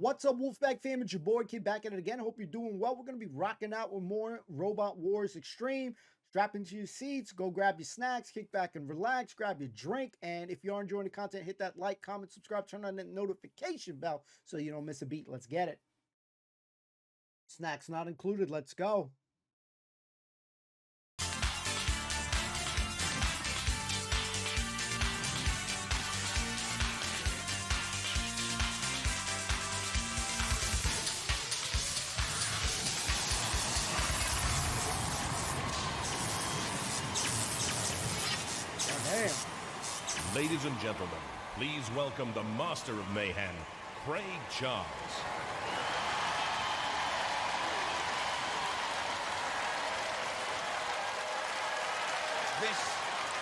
What's up, Wolfpack fam? It's your boy Kid back at it again. Hope you're doing well. We're going to be rocking out with more Robot Wars Extreme. Strap into your seats, go grab your snacks, kick back and relax, grab your drink. And if you are enjoying the content, hit that like, comment, subscribe, turn on that notification bell so you don't miss a beat. Let's get it. Snacks not included. Let's go. Ladies and gentlemen, please welcome the Master of Mayhem, Craig Charles. This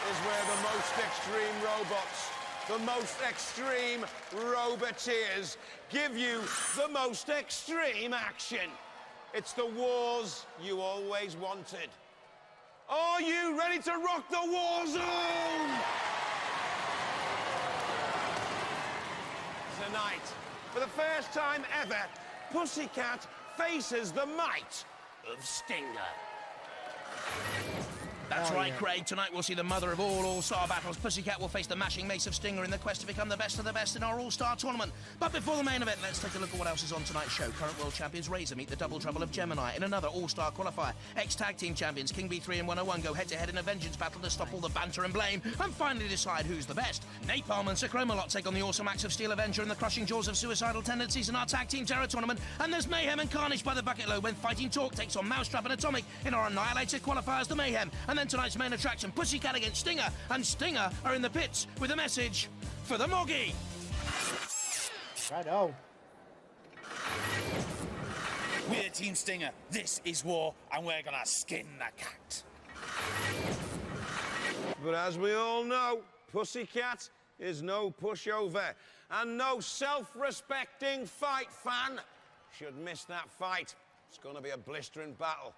is where the most extreme robots, the most extreme roboteers give you the most extreme action. It's the wars you always wanted. Are you ready to rock the war zone? Tonight, for the first time ever, Pussycat faces the might of Stinger. That's right, Craig. Tonight we'll see the mother of all All-Star battles. Pussycat will face the mashing mace of Stinger in the quest to become the best of the best in our All-Star tournament. But before the main event, let's take a look at what else is on tonight's show. Current world champions Razor meet the double trouble of Gemini in another All-Star qualifier. Ex-tag team champions King B3 and 101 go head-to-head in a vengeance battle to stop all the banter and blame and finally decide who's the best. Napalm and Sacromalot take on the awesome Axe of Steel Avenger and the crushing jaws of suicidal tendencies in our tag team terror tournament. And there's mayhem and carnage by the bucket load when Fighting Talk takes on Mousetrap and Atomic in our Annihilator qualifiers, the mayhem. And then tonight's main attraction, Pussycat against Stinger, and Stinger are in the pits with a message for the Moggy. Righto. We're Team Stinger, this is war, and we're gonna skin the cat. But as we all know, Pussycat is no pushover, and no self-respecting fight fan should miss that fight. It's gonna be a blistering battle.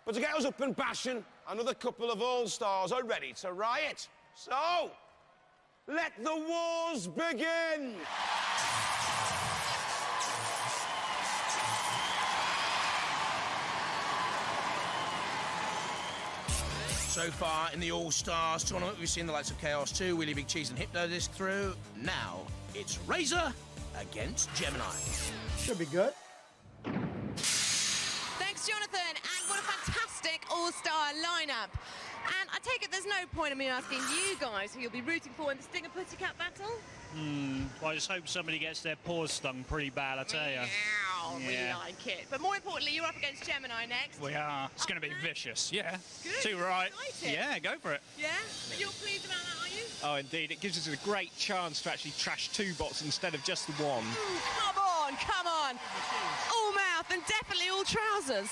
But to get us up and bashing, another couple of All-Stars are ready to riot. So, let the wars begin! So far in the All-Stars tournament, we've seen the likes of Chaos 2, Wheelie Big Cheese and Hypnodisc through. Now, it's Razor against Gemini. Should be good. Thanks, Johathan, and what a fantastic all-star lineup. And I take it there's no point in me asking you guys who you'll be rooting for in the Stinger Pussycat battle? Well, I just hope somebody gets their paws stung pretty bad, I tell you. Yeah, we like it. But more importantly, you're up against Gemini next. We are. It's going to be vicious, yeah. Good. Too right. Excited. Yeah, go for it. Yeah? But you're pleased about that, are you? Oh, indeed. It gives us a great chance to actually trash two bots instead of just the one. Ooh, come on, come on. All mouth and definitely all trousers.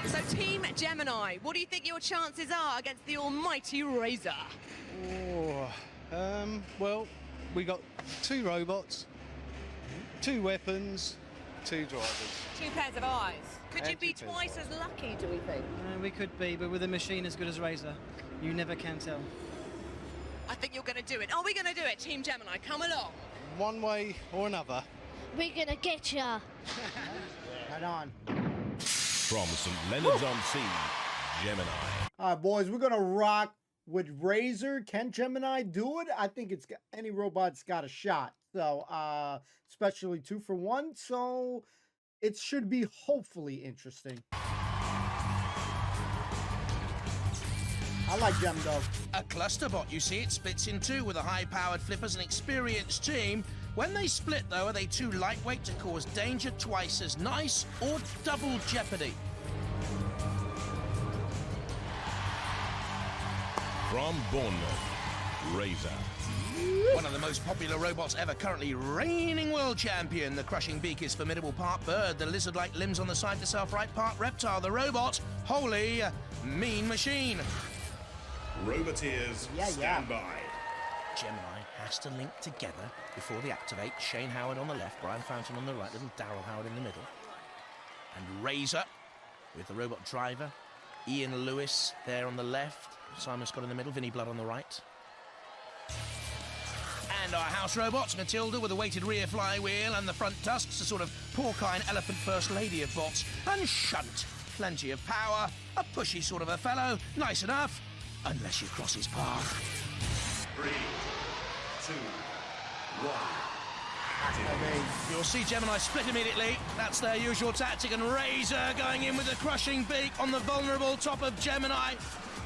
So, Team Gemini, what do you think your chances are against the almighty Razor? Well, we got two robots, two weapons, two drivers. Two pairs of eyes. Could you And be two pairs twice as lucky, do we think? We could be, but with a machine as good as Razor, you never can tell. I think you're going to do it. Are we going to do it, Team Gemini? Come along. One way or another. We're gonna get ya. Right on. From St. Leonard's-on-Sea, Gemini. All right, boys, we're going to rock with Razor. Can Gemini do it? I think it's any robot's got a shot. So, especially 2 for 1. So, it should be hopefully interesting. I like Gem, though. A cluster bot, you see, it splits in two with a high-powered flippers and experienced team. When they split, though, are they too lightweight to cause danger twice as nice or double jeopardy? From Bournemouth, Razor. One of the most popular robots ever, currently reigning world champion. The crushing beak is formidable, part bird. The lizard-like limbs on the side to self-right, part reptile. The robot, holy mean machine. Roboteers, stand by. Gemini has to link together before they activate. Shane Howard on the left, Brian Fountain on the right, little Daryl Howard in the middle. And Razor with the robot driver. Ian Lewis there on the left. Simon Scott in the middle, Vinnie Blood on the right. And And our house robots, Matilda with a weighted rear flywheel and the front tusks, a sort of porcine elephant first lady of bots. And Shunt, plenty of power, a pushy sort of a fellow, nice enough, unless you cross his path. 3, 2, 1. You'll see Gemini split immediately. That's their usual tactic, and Razor going in with a crushing beak on the vulnerable top of Gemini,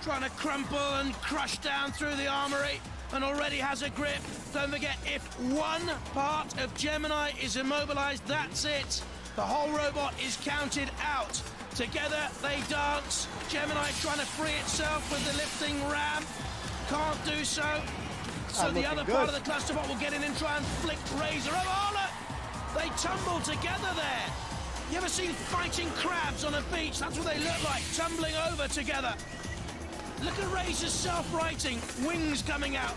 trying to crumple and crush down through the armory, and already has a grip. Don't forget, if one part of Gemini is immobilized, that's it. The whole robot is counted out. Together they dance. Gemini trying to free itself with the lifting ram. Can't do so. So the other part of the cluster bot will get in and try and flick Razor. Oh, look! They tumble together there. You ever seen fighting crabs on a beach? That's what they look like, tumbling over together. Look at Razor's self-righting, wings coming out,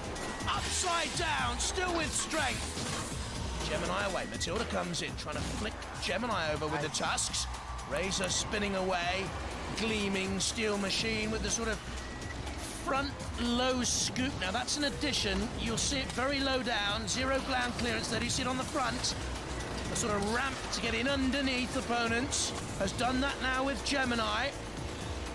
upside down, still with strength. Gemini away, Matilda comes in, trying to flick Gemini over with the tusks. Razor spinning away, gleaming steel machine with the sort of front low scoop. Now that's an addition. You'll see it very low down, zero ground clearance there. You see it on the front. A sort of ramp to get in underneath opponents. Has done that now with Gemini.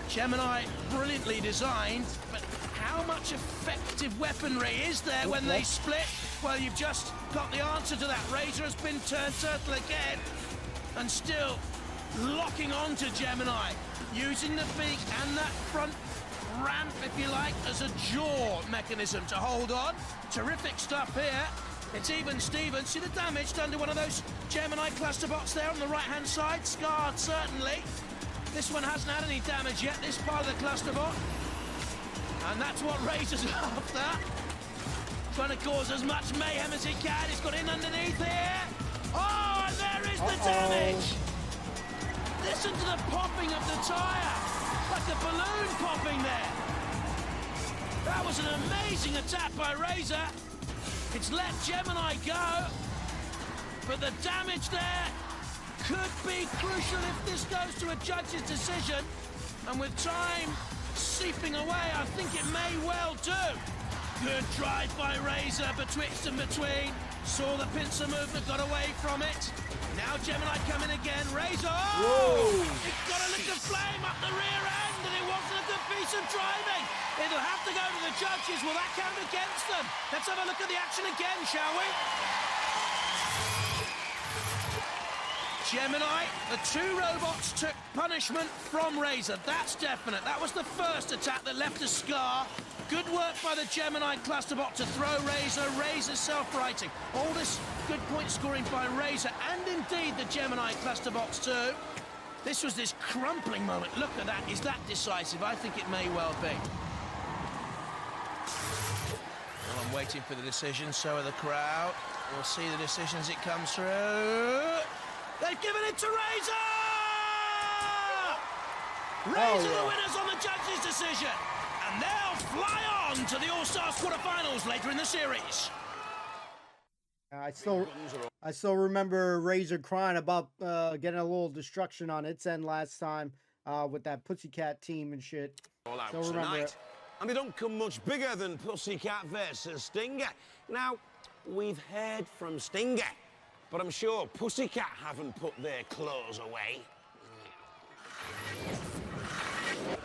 Gemini brilliantly designed, but how much effective weaponry is there when they split? Well, you've just got the answer to that. Razor has been turned turtle again, and still locking on to Gemini, using the beak and that front ramp, if you like, as a jaw mechanism to hold on. Terrific stuff here. It's even Stevens. See the damage done to one of those Gemini cluster bots there on the right-hand side? Scarred, certainly. This one hasn't had any damage yet, this part of the cluster bot. And that's what Razor's after. Trying to cause as much mayhem as he can. He's got in underneath here. Oh, and there is the damage. Listen to the popping of the tyre. Like a balloon popping there. That was an amazing attack by Razor. It's let Gemini go, but the damage there could be crucial if this goes to a judge's decision. And with time seeping away, I think it may well do. Good drive by Razor betwixt and between. Saw the pincer movement, got away from it. Now Gemini coming again. Razor, it got a lick of flame up the rear end, and it wasn't a good piece of driving. It'll have to go to the judges. Will that count against them? Let's have a look at the action again, shall we? Gemini, the two robots took punishment from Razor. That's definite. That was the first attack that left a scar. Good work by the Gemini clusterbot to throw Razor. Razor's self-righting. All this good point scoring by Razor, and indeed the Gemini clusterbots too. This was this crumpling moment. Look at that. Is that decisive? I think it may well be. Well, I'm waiting for the decision. So are the crowd. We'll see the decision as it comes through. They've given it to Razor! Razor the winners on the judge's decision. And they'll fly on to the All-Stars quarterfinals later in the series. I still remember Razor crying about getting a little destruction on its end last time with that Pussycat team and shit. All out remember tonight. it. And they don't come much bigger than Pussycat versus Stinger. Now, we've heard from Stinger, but I'm sure Pussycat haven't put their claws away.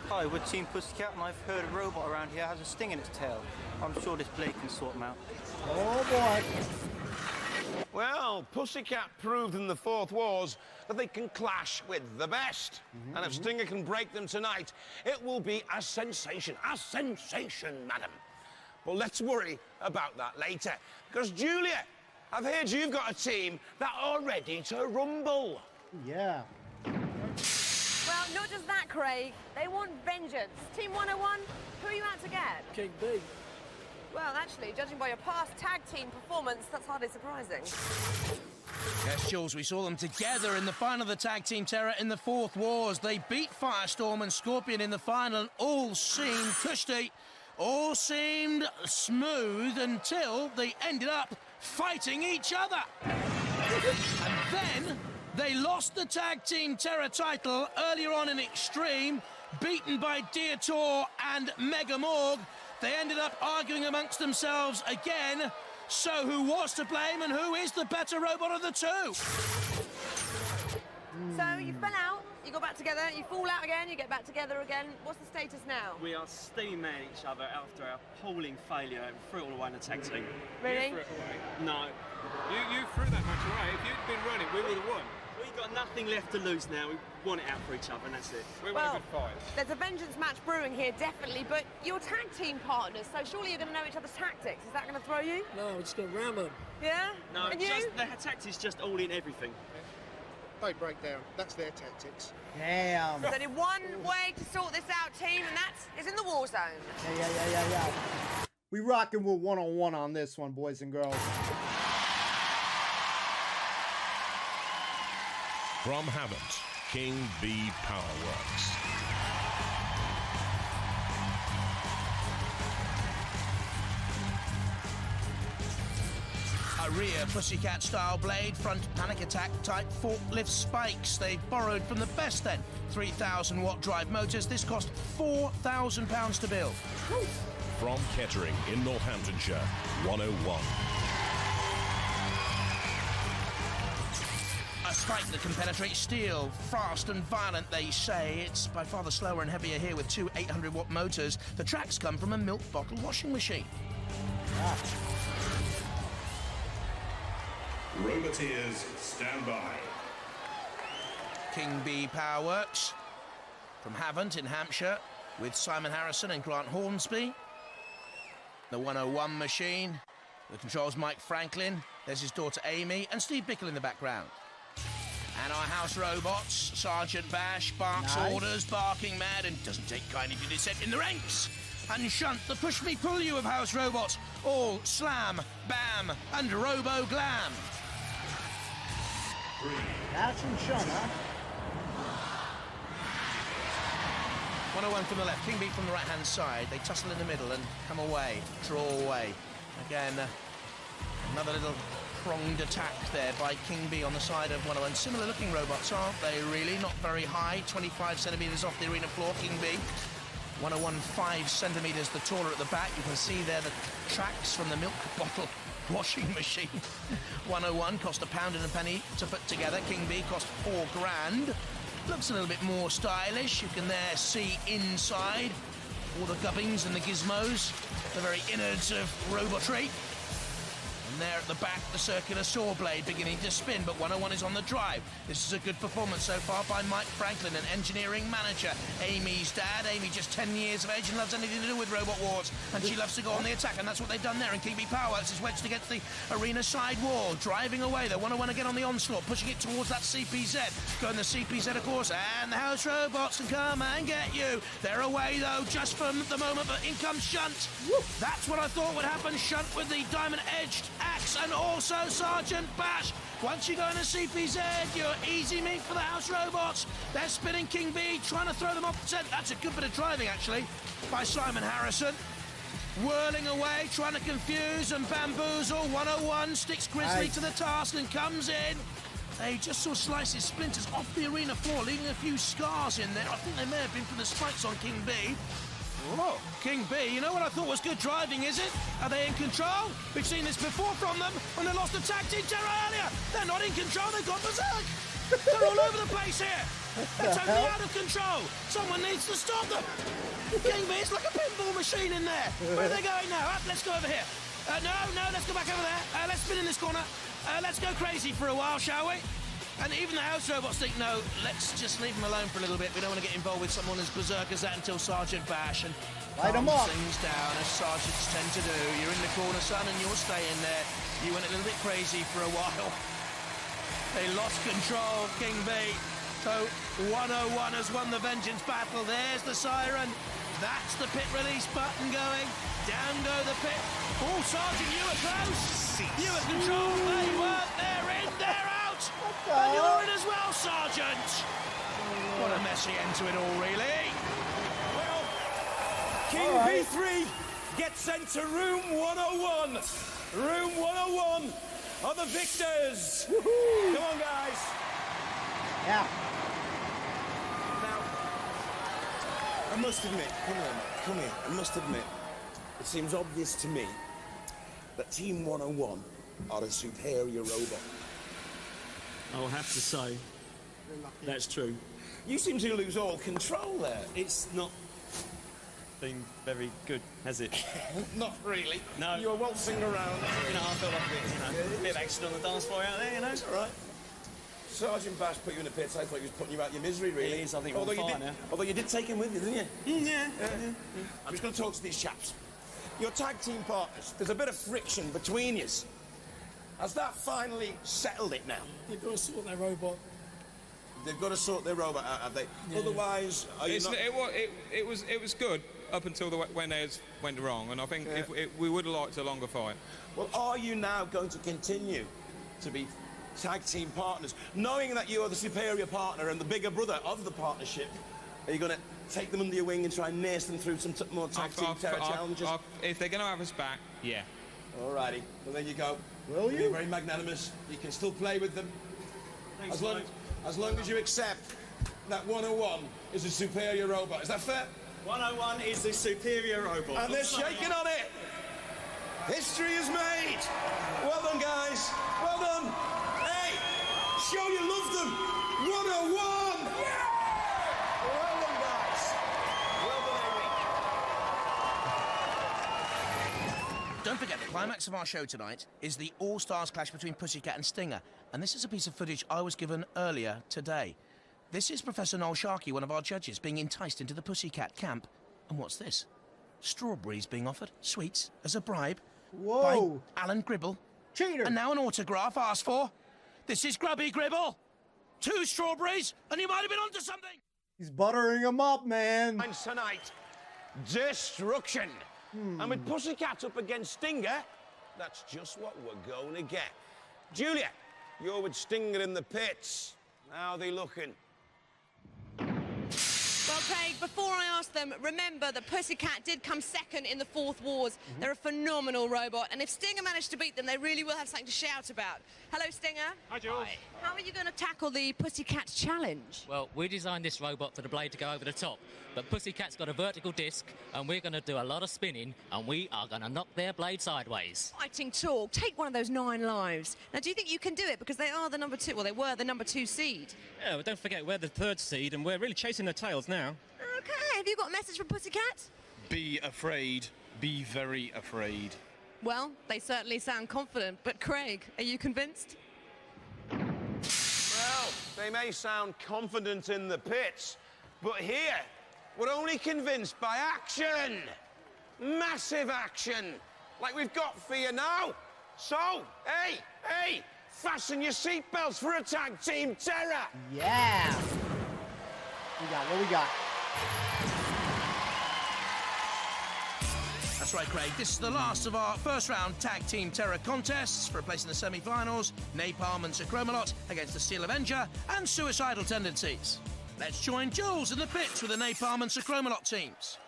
Hi, we're Team Pussycat, and I've heard a robot around here has a sting in its tail. I'm sure this Blake can sort them out. Oh, boy. Well, Pussycat proved in the Fourth Wars that they can clash with the best. And if Stinger can break them tonight, it will be a sensation, madam. But let's worry about that later. Because, Julia, I've heard you've got a team that are ready to rumble. Yeah. Well, not just that, Craig. They want vengeance. Team 101, who are you out to get? King B. Well, actually, judging by your past tag team performance, that's hardly surprising. Yes, Jules, we saw them together in the final of the Tag Team Terror in the Fourth Wars. They beat Firestorm and Scorpion in the final, and all seemed cushy. All seemed smooth until they ended up fighting each other. And then they lost the Tag Team Terror title earlier on in Extreme, beaten by Dietor and Mega Morg. They ended up arguing amongst themselves again, So who was to blame and who is the better robot of the two? So you fell out, you got back together, you fall out again, you get back together again. What's the status now? We are steaming at each other after our appalling failure and threw it all away in the tag team. Really? You threw it away. No. You threw that match away. If you'd been running, we would have won. We've got nothing left to lose now. We want it out for each other and that's it. We want a good fight. There's a vengeance match brewing here, definitely, but you're tag team partners, so surely you're going to know each other's tactics. Is that going to throw you? No, we're just going to ram them. Yeah? No, and you? the tactics just all in everything. They break down. That's their tactics. Damn. There's only one way to sort this out, team, and that is in the war zone. Yeah. We rocking with one-on-one on this one, boys and girls. From Havant, King B Powerworks. A rear Pussycat style blade, front panic attack type forklift spikes. They've borrowed from the best then. 3,000 watt drive motors. This cost £4,000 to build. From Kettering in Northamptonshire, 101. A spike that can penetrate steel, fast and violent, they say. It's by far the slower and heavier here with two 800 watt motors. The tracks come from a milk bottle washing machine. Roboteers, stand by. King B Powerworks from Havant in Hampshire with Simon Harrison and Grant Hornsby. The 101 machine. The controls Mike Franklin. There's his daughter Amy and Steve Bickle in the background. And our house robots, Sergeant Bash barks orders, barking mad and doesn't take kindly to dissent in the ranks. And Shunt, the push-me-pull-you of house robots, all slam, bam, and robo-glam. Bash and Shunt, huh? 101 from the left, King B from the right-hand side. They tussle in the middle and come away, draw away. Again, another little pronged attack there by King B on the side of 101. Similar looking robots, aren't they, really? Not very high, 25 centimetres off the arena floor, King B. 101 5 centimetres the taller at the back. You can see there the tracks from the milk bottle washing machine. 101 cost £1 and a penny to put together. King B cost £4,000. Looks a little bit more stylish. You can there see inside all the gubbins and the gizmos, the very innards of robotry. And there at the back, the circular saw blade beginning to spin, but 101 is on the drive. This is a good performance so far by Mike Franklin, an engineering manager. Amy's dad, Amy just 10 years of age and loves anything to do with Robot Wars, and she loves to go on the attack, and that's what they've done there. And King B Powerworks is wedged against the arena side wall, driving away. They 101 again on the onslaught, pushing it towards that CPZ. Going the CPZ, of course, and the house robots can come and get you. They're away, though, just for the moment, but in comes Shunt. That's what I thought would happen. Shunt with the diamond-edged axe, and also Sergeant Bash. Once you go in a CPZ, you're easy meat for the house robots. They're spinning King B, trying to throw them off the scent. That's a good bit of driving, actually, by Simon Harrison. Whirling away, trying to confuse and bamboozle. 101 sticks Grizzly to the task and comes in. They just saw slices, splinters off the arena floor, leaving a few scars in there. I think they may have been from the spikes on King B. Whoa, King B, you know what I thought was good driving, is it? Are they in control? We've seen this before from them when they lost the tag team terror earlier. They're not in control, they've gone berserk. They're all over the place here. They're totally out of control. Someone needs to stop them. King B, it's like a pinball machine in there. Where are they going now? Up, let's go over here. No, let's go back over there. Let's spin in this corner. Let's go crazy for a while, shall we? And even the house robots think, no, let's just leave them alone for a little bit. We don't want to get involved with someone as berserk as that until Sergeant Bash and light them up. Things down, as sergeants tend to do. You're in the corner, son, and you're staying there. You went a little bit crazy for a while. They lost control, King B. So 101 has won the vengeance battle. There's the siren. That's the pit release button going. Down go the pit. Oh, Sergeant, you were close. You were control. They weren't. They're in. They're out. And you're in as well, Sergeant. What a messy end to it all, really. Well, King B3 gets sent to room 101. Room 101 are the victors. Woohoo! Come on, guys. Yeah. Now, I must admit, come here, I must admit, it seems obvious to me that Team 101 are a superior robot? I'll have to say, that's true. You seem to lose all control there. It's not been very good, has it? Not really. No. You were waltzing around. You know, I feel like a bit of action on the dance floor out there, you know? It's all right. Sergeant Bash put you in the pits. I thought he was putting you out of your misery, really. He is, I think, on fire now. Although you did take him with you, didn't you? Yeah. I'm just going to talk to these chaps. Your tag team partners, there's a bit of friction between you. Has that finally settled it now? They've got to sort their robot. They've got to sort their robot out, have they? Yeah. Otherwise, are you not... It was good up until when they went wrong, and I think we would have liked a longer fight. Well, are you now going to continue to be tag team partners, knowing that you are the superior partner and the bigger brother of the partnership? Are you going to take them under your wing and try and nurse them through some more tag team terror challenges? If they're going to have us back, yeah. Alrighty, well there you go. Will you? You're very magnanimous. You can still play with them. Thanks, as long as you accept that 101 is a superior robot. Is that fair? 101 is the superior robot. And they're shaking on it. History is made. Well done, guys. Well done. Hey, show you love them. 101. Yeah! Well done, guys. Well done, Eric. Don't forget, the climax of our show tonight is the All-Stars clash between Pussycat and Stinger. And this is a piece of footage I was given earlier today. This is Professor Noel Sharkey, one of our judges, being enticed into the Pussycat camp. And what's this? Strawberries being offered, sweets, as a bribe. Whoa! By Alan Gribble. Cheater! And now an autograph asked for. This is Grubby Gribble. 2 strawberries, and you might have been onto something. He's buttering him up, man. Tonight, destruction. And with Pussycat up against Stinger, that's just what we're going to get. Julia, you're with Stinger in the pits. How are they looking? Well, Craig, before I ask them, remember that Pussycat did come second in the 4th Wars. They're a phenomenal robot, and if Stinger managed to beat them, they really will have something to shout about. Hello, Stinger. Hi, Jules. Hi. How are you going to tackle the Pussycat challenge? Well, we designed this robot for the blade to go over the top, but Pussycat's got a vertical disc, and we're going to do a lot of spinning, and we are going to knock their blade sideways. Fighting talk. Take one of those 9 lives. Now, do you think you can do it? Because they are the number 2, well, they were the number 2 seed. Yeah, well, don't forget, we're the 3rd seed, and we're really chasing their tails now. Okay, have you got a message from Pussycat? Be afraid. Be very afraid. Well, they certainly sound confident, but Craig, are you convinced? Well, they may sound confident in the pits, but here, we're only convinced by action. Massive action, like we've got for you now. So, hey, fasten your seatbelts for a tag team terror. Yeah. What we got? That's right, Craig. This is the last of our first round tag team terror contests for a place in the semi-finals. Napalm and Sacromalot against the Steel Avenger and Suicidal Tendencies. Let's join Jules in the pits with the Napalm and Sacromalot teams.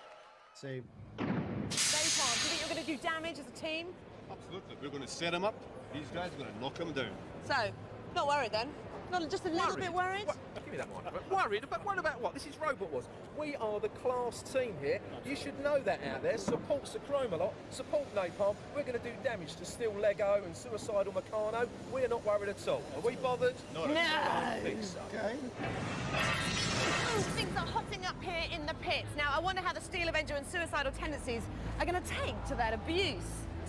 Same. Napalm, do you think you're going to do damage as a team? Absolutely. We're going to set them up. These guys are going to knock them down. So, not worried then? Not just a little bit worried? Give me that one. Worried? But worried about what? This is Robot Wars. We are the class team here. You should know that out there. Support Sacromalot, support Napalm. We're going to do damage to Steel Lego and Suicidal Meccano. We're not worried at all. Are we bothered? No. I don't think so. Okay. Things are hotting up here in the pits. Now, I wonder how the Steel Avenger and Suicidal Tendencies are going to take to that abuse.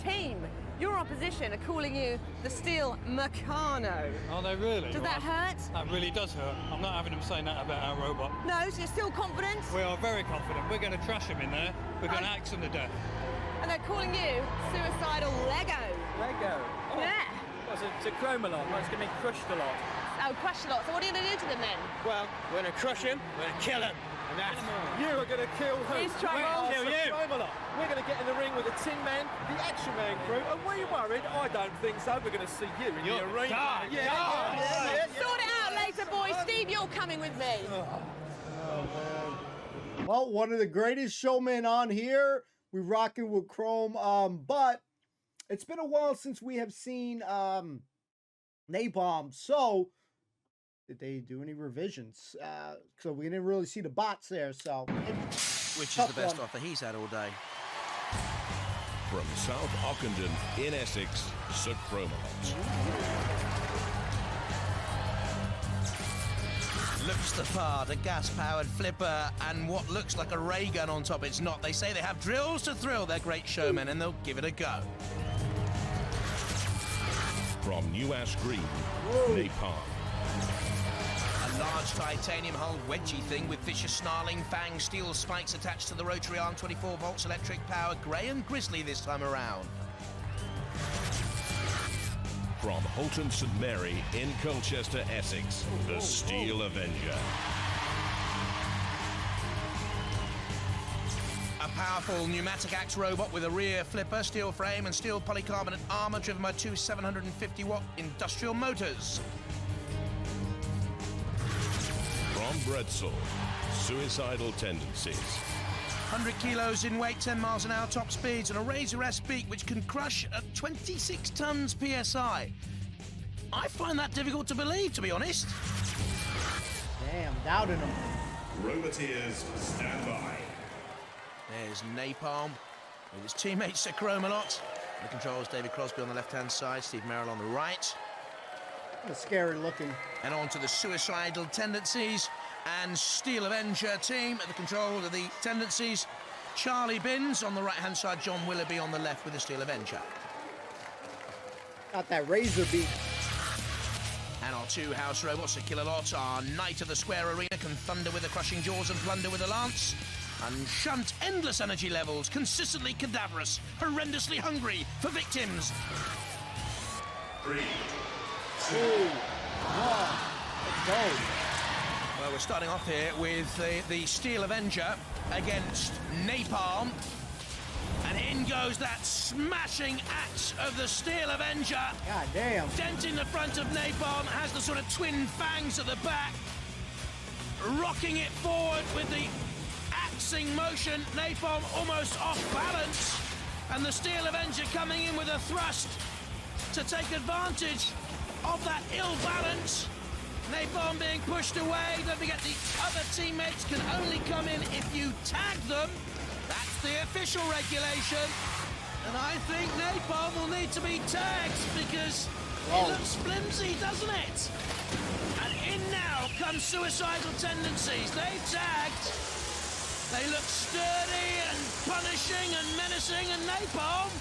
Team, your opposition are calling you the Steel Meccano. Are they really? Does that hurt? That really does hurt. I'm not having them saying that about our robot. No, so you're still confident? We are very confident. We're going to trash them in there. We're going to axe them to death. And they're calling you Suicidal Lego. Lego? Oh. Yeah. Well, it's a Chromalot. Well, it's going to be crushed a lot. Oh, crushed a lot. So what are you going to do to them then? Well, we're going to crush him, we're going to kill him. And that's... You are going to kill who? Who's trying to kill you? We're going to get in the ring with the Tin Man, the Action Man crew. Are we worried? I don't think so. We're going to see you in the arena. Sort it out later, boys. Steve, you're coming with me. Well, one of the greatest showmen on here. We're rocking with Chrome. But it's been a while since we have seen Napalm. So did they do any revisions? So we didn't really see the bots there. So which is the best offer he's had all day. from South Ockenden in Essex, Sir Chromalot. Looks the part, a gas-powered flipper and what looks like a ray gun on top. It's not. They say they have drills to thrill their great showmen, and they'll give it a go. From New Ash Green, Napalm. A large titanium-hulled wedgie thing with vicious snarling fang steel spikes attached to the rotary arm, 24 volts electric power, grey and grisly this time around. From Holton St Mary in Colchester, Essex, the Steel Avenger. A powerful pneumatic axe robot with a rear flipper, steel frame and steel polycarbonate armour driven by two 750-watt industrial motors. From Bredsall, Suicidal Tendencies. 100 kilos in weight, 10 miles an hour top speeds, and a razor-esque beak which can crush at 26 tons PSI. I find that difficult to believe, to be honest. Damn, doubting him. Roboteers, stand by. There's Napalm with his teammate Sir Chromalot. The controls, David Crosby on the left-hand side, Steve Merrill on the right. Scary looking. And on to the Suicidal Tendencies and Steel Avenger team at the control of the Tendencies. Charlie Binns on the right-hand side, John Willoughby on the left with the Steel Avenger. Got that razor beak. And our two house robots, a Killer Lot, our Knight of the Square Arena, can thunder with the crushing jaws and plunder with the lance. And shunt endless energy levels, consistently cadaverous, horrendously hungry for victims. 3, 2, 1, let's go. Well, we're starting off here with the Steel Avenger against Napalm. And in goes that smashing axe of the Steel Avenger. God damn. Denting the front of Napalm, has the sort of twin fangs at the back. Rocking it forward with the axing motion. Napalm almost off balance. And the Steel Avenger coming in with a thrust to take advantage of that ill balance. Napalm being pushed away. Don't forget the other teammates can only come in if you tag them. That's the official regulation. And I think Napalm will need to be tagged because it looks flimsy, doesn't it? And in now comes Suicidal Tendencies. They've tagged. They look sturdy and punishing and menacing, and Napalm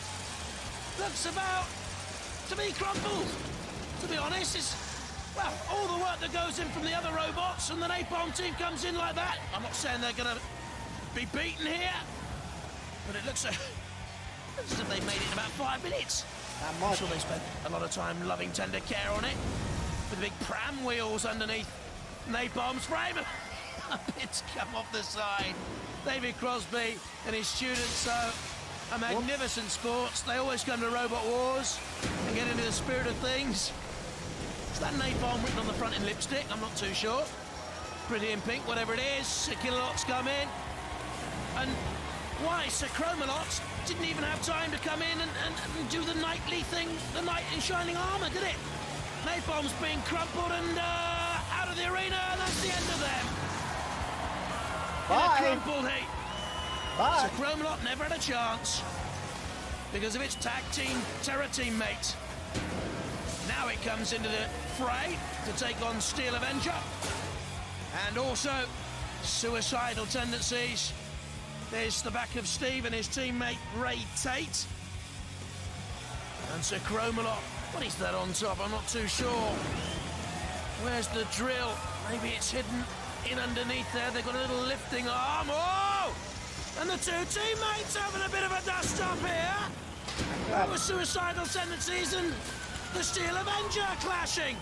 looks about to be crumpled. To be honest, it's, well, all the work that goes in from the other robots, and the Napalm team comes in like that. I'm not saying they're going to be beaten here, but it looks as if they've made it in about 5 minutes. I'm sure they spent a lot of time loving tender care on it, with the big pram wheels underneath Napalm's frame. A bit's come off the side. David Crosby and his students, a magnificent sports. They always come to Robot Wars and get into the spirit of things. Is that Napalm written on the front in lipstick? I'm not too sure. Pretty in pink, whatever it is. Killer Lot's come in. And why? Sir Chromalot didn't even have time to come in and do the knightly thing, the knight in shining armour, did it? Napalm's being crumpled and out of the arena, and that's the end of them. Bye. In a crumpled heap. Bye. Sir Chromalot never had a chance because of its tag team terror teammate. Now it comes into the fray to take on Steel Avenger and also Suicidal Tendencies. There's the back of Steve and his teammate Ray Tate. And Sir Chromalot, what is that on top? I'm not too sure. Where's the drill? Maybe it's hidden in underneath there. They've got a little lifting arm. Oh! And the two teammates having a bit of a dust-up here. That was Suicidal Tendencies and the Steel Avenger clashing.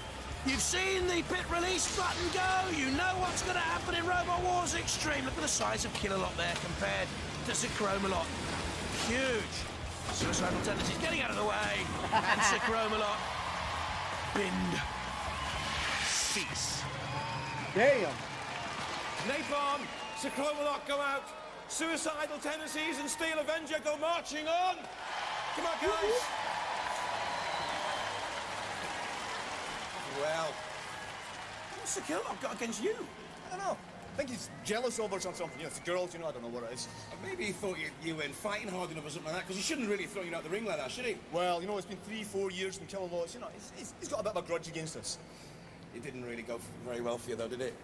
You've seen the pit release button go. You know what's going to happen in Robot Wars Extreme. Look at the size of Killer Lot there compared to Sir Chromalot. Huge. Suicidal Tendencies getting out of the way. And Sir Chromalot. Bind. Cease. Damn. Napalm, Sir Chromalot go out. Suicidal Tendencies and Steel Avenger go marching on. Come on, guys. Well, what's Sir Chromalot got against you? I don't know. I think he's jealous of us or something. You know, it's the girls, you know, I don't know what it is. Maybe he thought you weren't fighting hard enough or something like that, because he shouldn't really throw you out the ring like that, should he? Well, you know, it's been 3-4 years from killing lots. You know, he's got a bit of a grudge against us. It didn't really go very well for you, though, did it?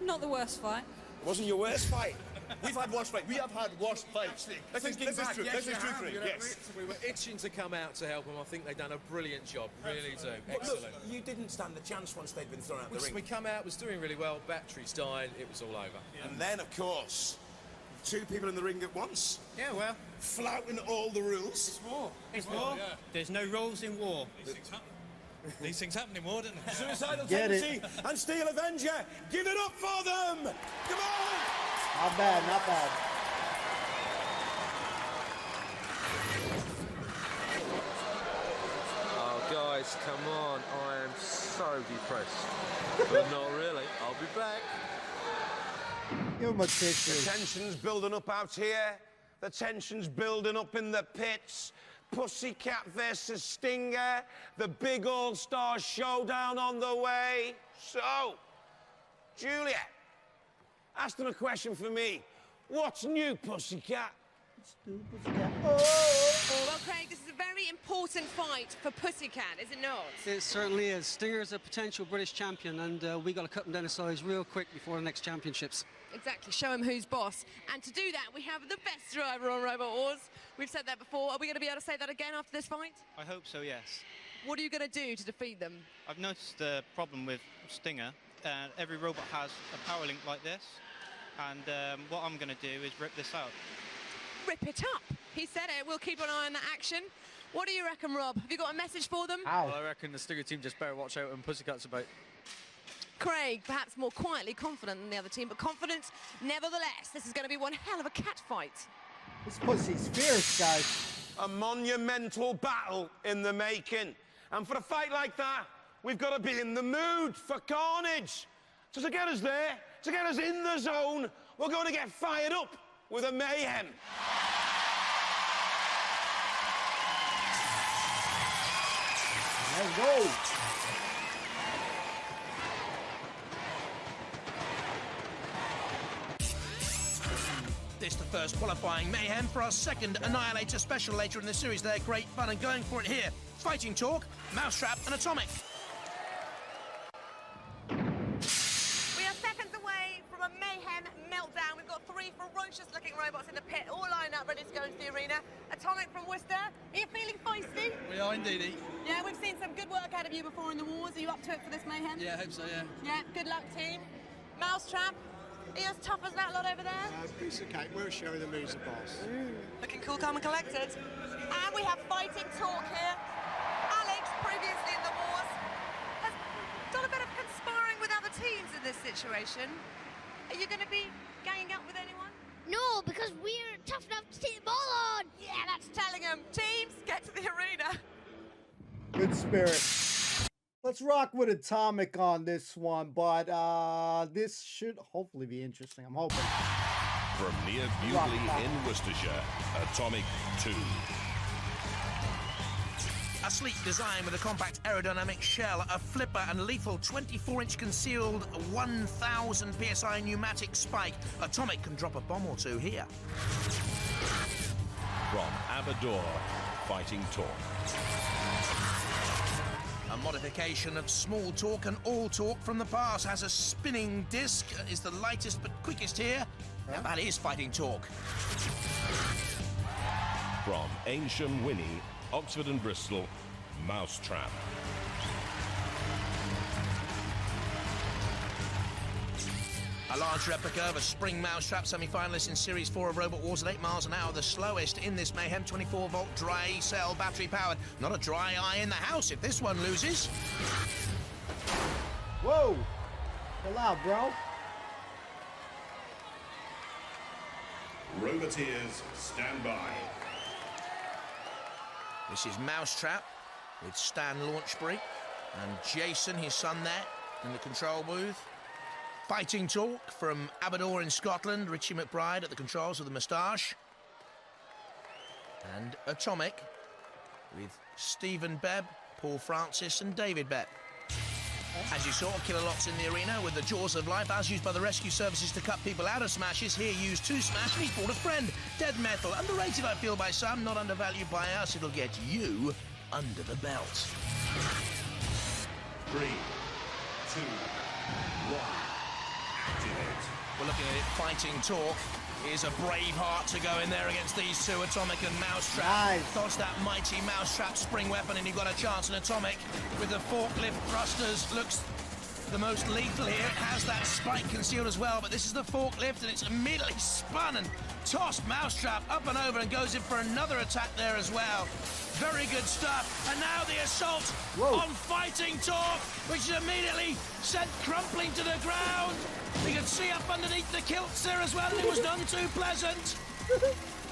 Not the worst fight. It wasn't your worst fight. We've had worse fights. We have had worse fights. This is true. This is true, Craig. Yes. We were itching to come out to help them. I think they've done a brilliant job. Really do. But Excellent. look, you didn't stand a chance once they'd been thrown out the ring. We come out, was doing really well. Batteries died. It was all over. And then, of course, 2 people in the ring at once. Yeah, well, flouting all the rules. It's war. It's war. Yeah. There's no rules in war. These things happen in war, don't they? Suicidal Tendency and Steel Avenger. Give it up for them. Come on. Not bad, not bad. Oh, guys, come on. I am so depressed. But not really. I'll be back. Give him a tissue. The tension's building up out here. The tension's building up in the pits. Pussycat versus Stinger. The big all-star showdown on the way. So, Julia, ask them a question for me. What's new, Pussycat? Well, Craig, this is a very important fight for Pussycat, is it not? It certainly is. Stinger's a potential British champion, and we got to cut him down a size real quick before the next championships. Exactly, show him who's boss. And to do that, we have the best driver on Robot Wars. We've said that before. Are we going to be able to say that again after this fight? I hope so, yes. What are you going to do to defeat them? I've noticed a problem with Stinger. Every robot has a power link like this, and what I'm going to do is rip this out. Rip it up. He said it. We'll keep an eye on that action. What do you reckon, Rob? Have you got a message for them? Well, I reckon the Stinger team just better watch out when Pussycat's about. Craig, perhaps more quietly confident than the other team, but confident nevertheless. This is going to be one hell of a cat fight. This pussy's fierce, guys. A monumental battle in the making. And for a fight like that, we've got to be in the mood for carnage. So to get us there, to get us in the zone, we're going to get fired up with a mayhem. Let's go. This the first qualifying mayhem for our second Annihilator special later in the series. They're great fun and going for it here. Fighting Talk, Mousetrap and Atomic. We are seconds away from a mayhem meltdown. We've got 3 ferocious-looking robots in the pit, all lined up, ready to go into the arena. Atomic from Worcester, are you feeling feisty? We are indeed. Yeah, we've seen some good work out of you before in the wars. Are you up to it for this mayhem? Yeah, I hope so, yeah. Yeah, good luck, team. Mousetrap, are you as tough as that lot over there? Piece of cake. We'll show them who's the boss. Looking cool, calm and collected. And we have Fighting Talk here. Alex, previously in the wars, has done a bit of conspiring with other teams in this situation. Are you going to be ganging up with anyone? No, because we're tough enough to take them all on. Yeah, that's telling them. Teams, get to the arena. Good spirit. Let's rock with Atomic on this one, but this should hopefully be interesting. I'm hoping. From near Bewley in Worcestershire, Atomic 2. A sleek design with a compact aerodynamic shell, a flipper and lethal 24-inch concealed 1,000 PSI pneumatic spike. Atomic can drop a bomb or two here. From Abador, Fighting Talk. A modification of Small Talk and All Talk from the past has a spinning disc, is the lightest but quickest here. Now that is Fighting Talk. From Ancient Winnie, Oxford and Bristol, Mousetrap. A large replica of a Spring Mousetrap semi-finalist in Series 4 of Robot Wars at 8 miles an hour, the slowest in this mayhem, 24-volt dry cell battery powered. Not a dry eye in the house if this one loses. Whoa! Chill out, bro. Roboteers, stand by. This is Mousetrap with Stan Launchbury and Jason, his son, there in the control booth. Fighting Talk from Aberdore in Scotland, Richie McBride at the controls with the moustache. And Atomic with Stephen Bebb, Paul Francis and David Bebb. As you saw, Killer Lot's in the arena with the jaws of life, as used by the rescue services to cut people out of smashes. Here used to smash, and he's brought a friend. Dead metal, underrated I feel by some, not undervalued by us. It'll get you under the belt. 3, 2, 1. Activate. We're looking at it, Fighting Talk. Here's a brave heart to go in there against these two, Atomic and Mousetrap. Nice. Dodge that mighty Mousetrap spring weapon and you've got a chance. And Atomic with the forklift thrusters looks the most lethal here. It has that spike concealed as well, but this is the forklift and it's immediately spun and tossed Mousetrap up and over and goes in for another attack there as well. Very good stuff. And now the assault on Fighting Talk, which is immediately sent crumpling to the ground. You can see up underneath the kilts there as well, and it was none too pleasant.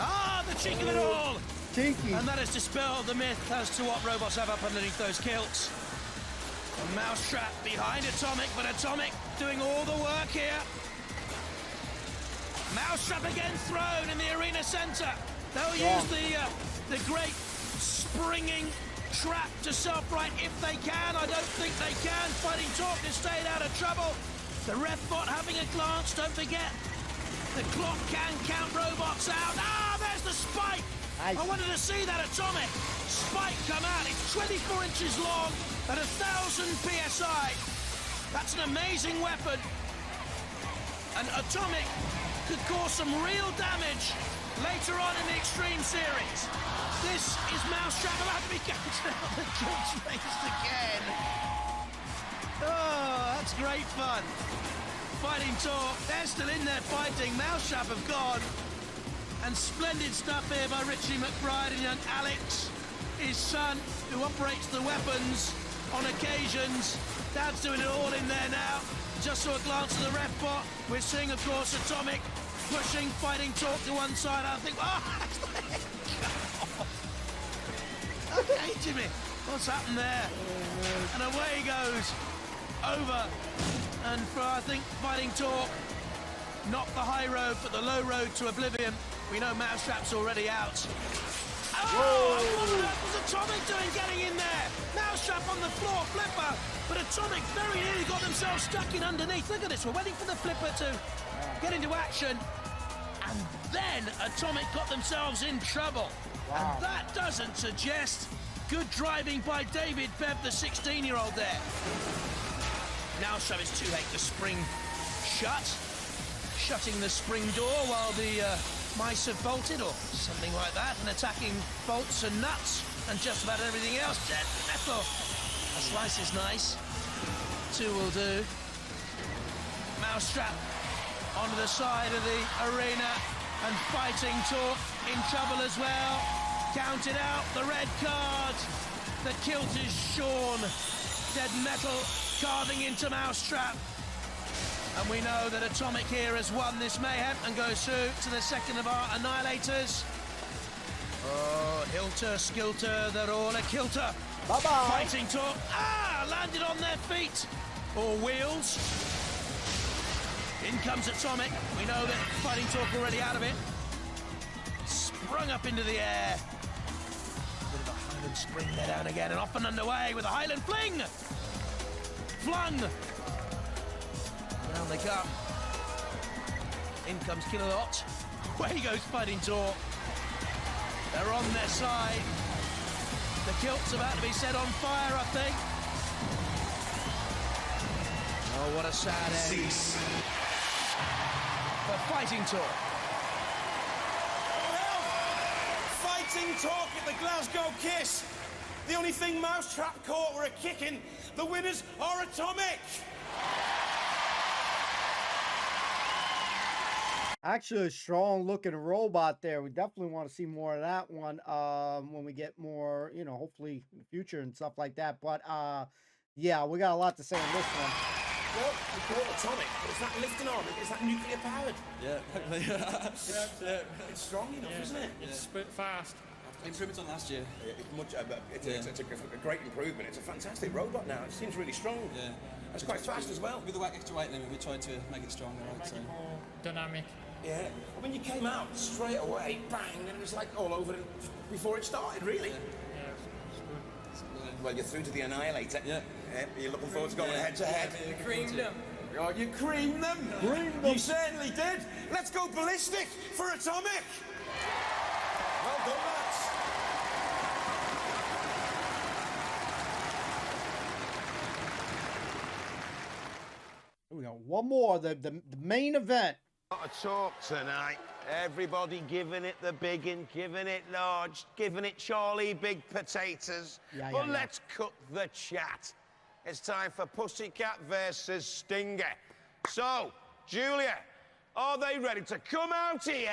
Ah, the cheek of it all. Cheeky. And that has dispelled the myth as to what robots have up underneath those kilts. A Mousetrap behind Atomic, but Atomic doing all the work here. Mousetrap again thrown in the arena centre. They'll use the great springing trap to self-right if they can. I don't think they can. Fighting Talk has stayed out of trouble. The ref bot having a glance. Don't forget, the clock can count robots out. Ah, there's the spike. Nice. I wanted to see that Atomic spike come out. It's 24 inches long at 1,000 PSI. That's an amazing weapon. And Atomic could cause some real damage later on in the Extreme Series. This is Mousetrap about to be counted out. The kilt's raised again. Oh, that's great fun. Fighting Talk, they're still in there fighting. Mousetrap have gone. And splendid stuff here by Richie McBride and young Alex, his son, who operates the weapons on occasions. Dad's doing it all in there now. Just saw a glance at the ref bot. We're seeing, of course, Atomic pushing Fighting Talk to one side. I think, oh, that's the head. Okay, Jimmy, what's happened there? And away he goes. Over. And for, I think, Fighting Talk, not the high road, but the low road to oblivion. We know Mousetrap's already out. Oh, what on earth was Atomic doing getting in there? Mousetrap on the floor, flipper. But Atomic very nearly got themselves stuck in underneath. Look at this, we're waiting for the flipper to get into action. And then Atomic got themselves in trouble. Wow. And that doesn't suggest good driving by David Bev, the 16-year-old there. Mousetrap is too late to spring shut. Shutting the spring door while the mice have bolted or something like that, and attacking bolts and nuts and just about everything else. Dead metal. A slice is nice. 2 will do. Mousetrap onto the side of the arena and Fighting Talk in trouble as well. Counted out, the red card. The kilt is shorn. Dead metal carving into Mousetrap. And we know that Atomic here has won this mayhem and goes through to the second of our Annihilators. Oh, Hilter, Skilter, they're all a kilter. Bye-bye. Fighting Talk, landed on their feet. Or wheels. In comes Atomic. We know that Fighting Talk already out of it. Sprung up into the air. Bit of a Highland spring there down again and off and underway with a Highland fling. Flung. Down they come. In comes Killer Lot. Away goes Fighting Talk. They're on their side. The kilt's about to be set on fire, I think. Oh, what a sad end. For Fighting Talk. Well, Fighting Talk at the Glasgow Kiss. The only thing Mousetrap caught were a kicking. The winners are Atomic. Actually, a strong-looking robot there. We definitely want to see more of that one when we get more, you know, hopefully in the future and stuff like that. But, yeah, we got a lot to say on this one. Well, we call it Atomic, but it's that lifting arm, it's that nuclear powered. Yeah, It's strong enough, isn't it? It's a bit fast. Improvements on last year. It's a great improvement. It's a fantastic robot now. It seems really strong. Yeah. It's quite fast as well. With the extra weight limit, we tried to make it stronger, right? So. More dynamic. Yeah. I mean, you came out straight away, bang, and it was like all over before it started, really. Yeah, it's good. Well, you're through to the Annihilator. Yeah. You're looking forward to going head-to-head? You creamed them. Oh, you creamed them? Creamed them. You certainly did. Let's go ballistic for Atomic. Well done, lads. Here we go. One more. The main event. Lot of talk tonight. Everybody giving it the big and giving it large, giving it Charlie big potatoes. But let's cut the chat. It's time for Pussycat versus Stinger. So, Julia, are they ready to come out here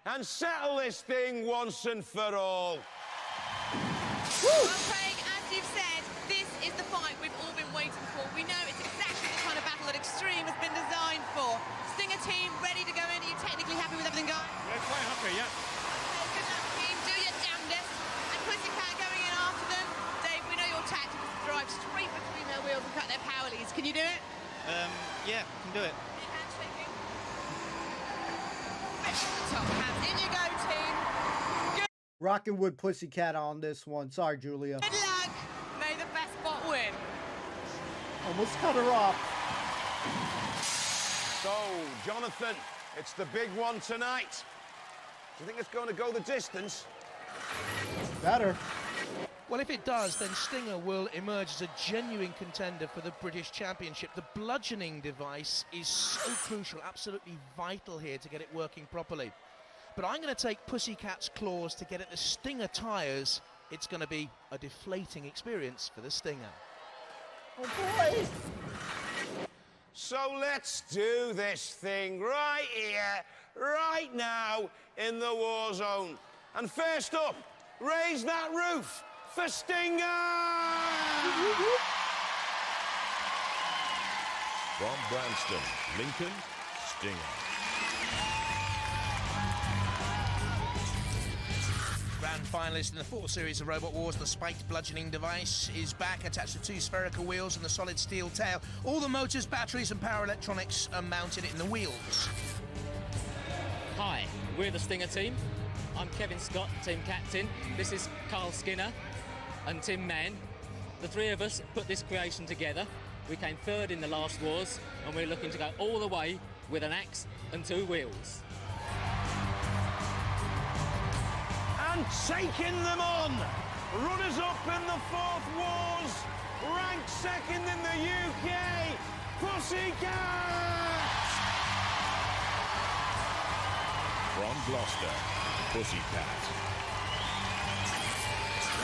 and settle this thing once and for all? Well, Craig, as you've said, this is the fight we've all been waiting for. We know it's exactly the kind of battle that Extreme has been designed for. Stinger team, ready to go in? Are you technically happy with everything going? Yeah, quite happy, yeah. Okay, good luck, team. Do your damnedest. And Pussycat going in after them. Dave, we know your tactic is to drive straight between their wheels and cut their power leads. Can you do it? Yeah, can do it. Handshaking. Top hands. In you go, team. Good Rockin' with Pussycat on this one. Sorry, Julia. luck. May the best bot win. Almost cut her off. So, Johathan, it's the big one tonight. Do you think it's going to go the distance? Better. Well, if it does, then Stinger will emerge as a genuine contender for the British Championship. The bludgeoning device is so crucial, absolutely vital here to get it working properly. But I'm going to take Pussycat's claws to get at the Stinger tyres. It's going to be a deflating experience for the Stinger. Oh, boy. So let's do this thing right here, right now, in the war zone. And first up, raise that roof for Stinger! From Branston, Lincoln, Stinger. Grand finalist in the 4th series of Robot Wars, the spiked bludgeoning device is back, attached to 2 spherical wheels and the solid steel tail. All the motors, batteries and power electronics are mounted in the wheels. Hi, we're the Stinger team. I'm Kevin Scott, team captain. This is Carl Skinner and Tim Mann. The 3 of us put this creation together. We came 3rd in the last wars and we're looking to go all the way with an axe and 2 wheels. And taking them on, runners-up in the 4th wars, ranked 2nd in the UK, Pussycat! From Gloucester, Pussycat.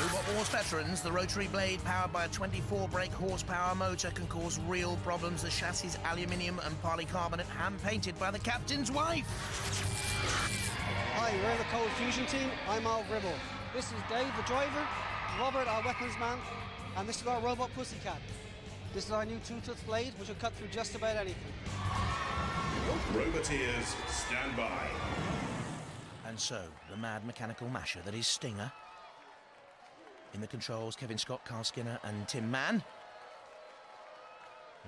Robot Wars veterans, the rotary blade powered by a 24-brake horsepower motor can cause real problems. The chassis is aluminium and polycarbonate, hand-painted by the captain's wife. Hi, we're the Cold Fusion team. I'm Al Gribble. This is Dave, the driver, Robert, our weapons man, and this is our robot Pussycat. This is our new 2-tooth blade, which will cut through just about anything. Roboteers, stand by. And so, the mad mechanical masher that is Stinger. In the controls, Kevin Scott, Carl Skinner and Tim Mann.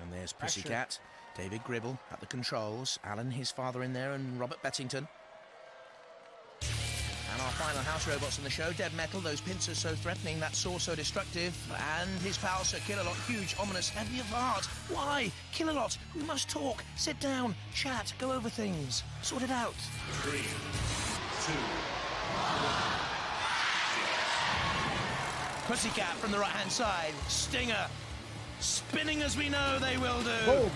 And there's Pussycat, David Gribble at the controls, Alan, his father in there, and Robert Bettington. And our final house robots on the show, Dead Metal, those pincers so threatening, that saw so destructive, and his pal Sir Killalot, huge, ominous, heavy of heart. Why? Killalot, we must talk, sit down, chat, go over things, sort it out. 3, 2, 1. Pussycat from the right-hand side, Stinger, spinning as we know they will do. Boom.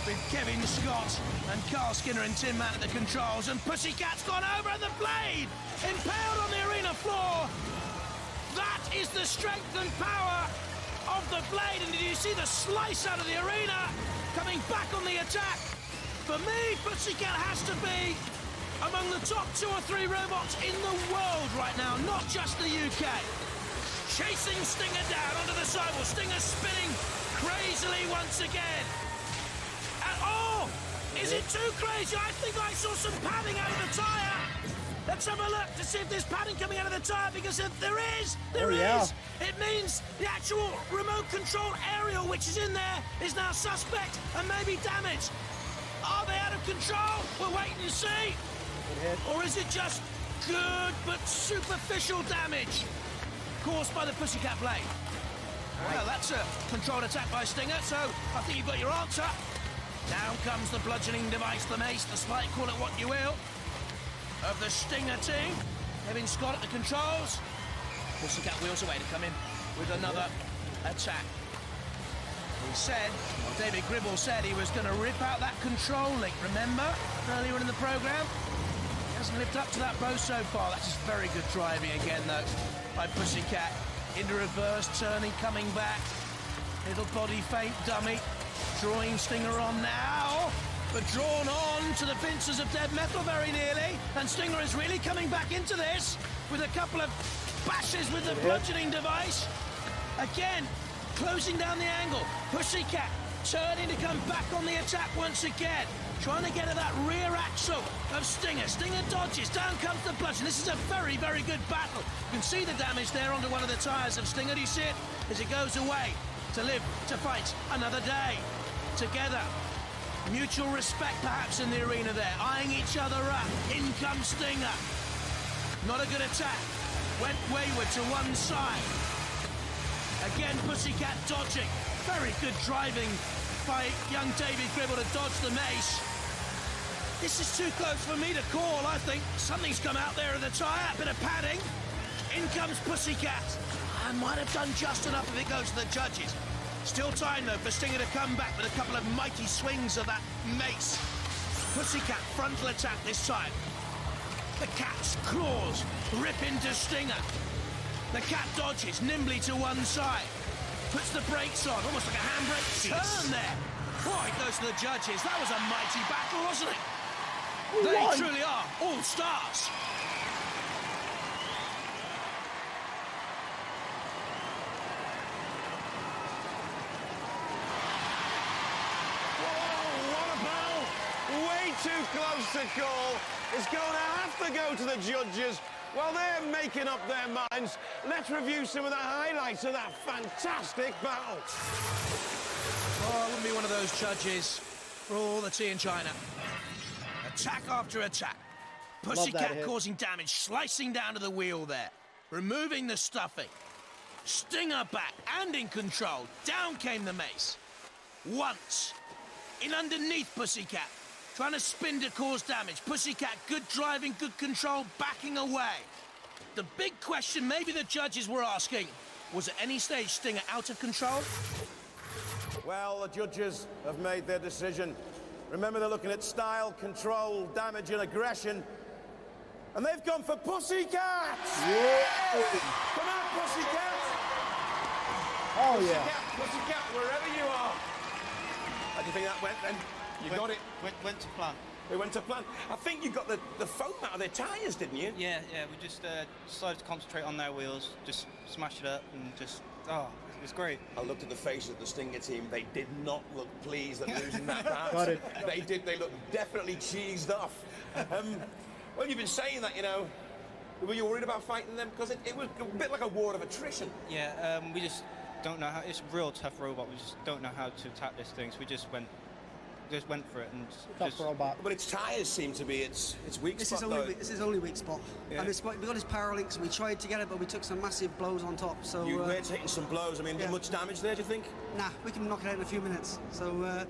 With Kevin Scott and Carl Skinner and Tim Mann at the controls, and Pussycat's gone over at the blade, impaled on the arena floor. That is the strength and power of the blade, and did you see the slice out of the arena, coming back on the attack? For me, Pussycat has to be among the top 2 or 3 robots in the world right now, not just the UK. Chasing Stinger down onto the sidewall, Stinger spinning crazily once again. Oh, is it too crazy? I think I saw some padding out of the tyre. Let's have a look to see if there's padding coming out of the tyre, because if there is, it means the actual remote control aerial which is in there is now suspect and maybe damaged. Are they out of control? We'll wait and see. Or is it just good but superficial damage caused by the Pussycat blade? Well, that's a controlled attack by Stinger, so I think you've got your answer. Down comes the bludgeoning device, the mace, the spike, call it what you will, of the Stinger team. Kevin Scott at the controls. Pussycat wheels away to come in with another attack. He said, well, David Gribble said he was going to rip out that control link, remember? Earlier in the programme. He hasn't lived up to that boast so far. That's just very good driving again, though, by Pussycat. Into reverse, turning, coming back. Little body feint dummy. Drawing Stinger on now. But drawn on to the pincers of dead metal very nearly. And Stinger is really coming back into this with a couple of bashes with the bludgeoning device. Again, closing down the angle. Pussycat turning to come back on the attack once again. Trying to get at that rear axle of Stinger. Stinger dodges. Down comes the bludgeon. This is a very, very good battle. You can see the damage there onto one of the tyres of Stinger. Do you see it? As it goes away to live, to fight another day. Together. Mutual respect perhaps in the arena there. Eyeing each other up. In comes Stinger. Not a good attack. Went wayward to one side. Again, Pussycat dodging. Very good driving by young David Gribble to dodge the mace. This is too close for me to call, I think. Something's come out there in the tyre, a bit of padding. In comes Pussycat. I might have done just enough if it goes to the judges. Still time, though, for Stinger to come back with a couple of mighty swings of that mace. Pussycat frontal attack this time. The cat's claws rip into Stinger. The cat dodges nimbly to one side. Puts the brakes on, almost like a handbrake turn there. Boy, it goes to the judges. That was a mighty battle, wasn't it? They truly are all stars. Way too close to call. It's going to have to go to the judges. While they're making up their minds, let's review some of the highlights of that fantastic battle. Oh, I wouldn't be one of those judges for all the tea in China. Attack after attack. Pussycat causing damage, slicing down to the wheel there. Removing the stuffing. Stinger back and in control. Down came the mace. Once. In underneath Pussycat. Trying to spin to cause damage. Pussycat, good driving, good control, backing away. The big question maybe the judges were asking, was at any stage Stinger out of control? Well, the judges have made their decision. Remember, they're looking at style, control, damage and aggression. And they've gone for Pussycat! Yeah. Come on, Pussycat! Oh, Pussycat, yeah. Pussycat, wherever you are. How do you think that went, then? You got it? Went to plan. They went to plan. I think you got the foam out of their tyres, didn't you? Yeah, we just decided to concentrate on their wheels, just smash it up and just, it's great. I looked at the faces of the Stinger team. They did not look pleased at losing that part. Got it. They looked definitely cheesed off. Well, you've been saying that, you know. Were you worried about fighting them? Because it was a bit like a war of attrition. Yeah, we just don't know how. It's a real tough robot. We just don't know how to attack this thing. So we just went for it and tough robot. But its tyres seem to be its weak This spot. is his only weak spot. Yeah. And we got his power links and we tried to get it, but we took some massive blows on top. So You were taking some blows. I mean, much damage there, do you think? Nah, we can knock it out in a few minutes. So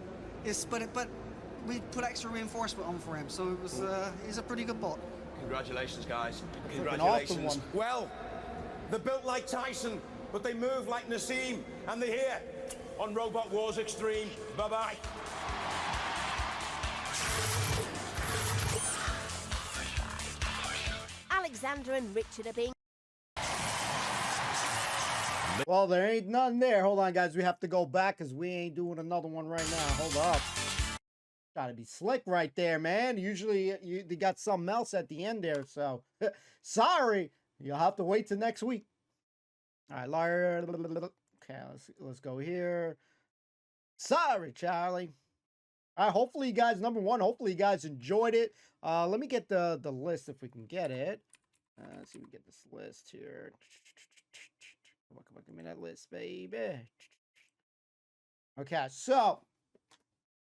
but we put extra reinforcement on for him. So it was he's a pretty good bot. Congratulations, guys. Awesome Congratulations. one. Well, they're built like Tyson, but they move like Nassim, and they're here on Robot Wars Extreme. Bye-bye. Alexander and Richard are being... Well, there ain't none there. Hold on, guys. We have to go back because we ain't doing another one right now. Hold up. Gotta be slick right there, man. Usually they got something else at the end there, so sorry. You'll have to wait till next week. All right, Larry. Okay, let's go here. Sorry, Charlie. All right, hopefully you guys, number one, hopefully you guys enjoyed it. Let me get the list if we can get it. Let's see if we get this list here. Come on, give me that list, baby. Okay, so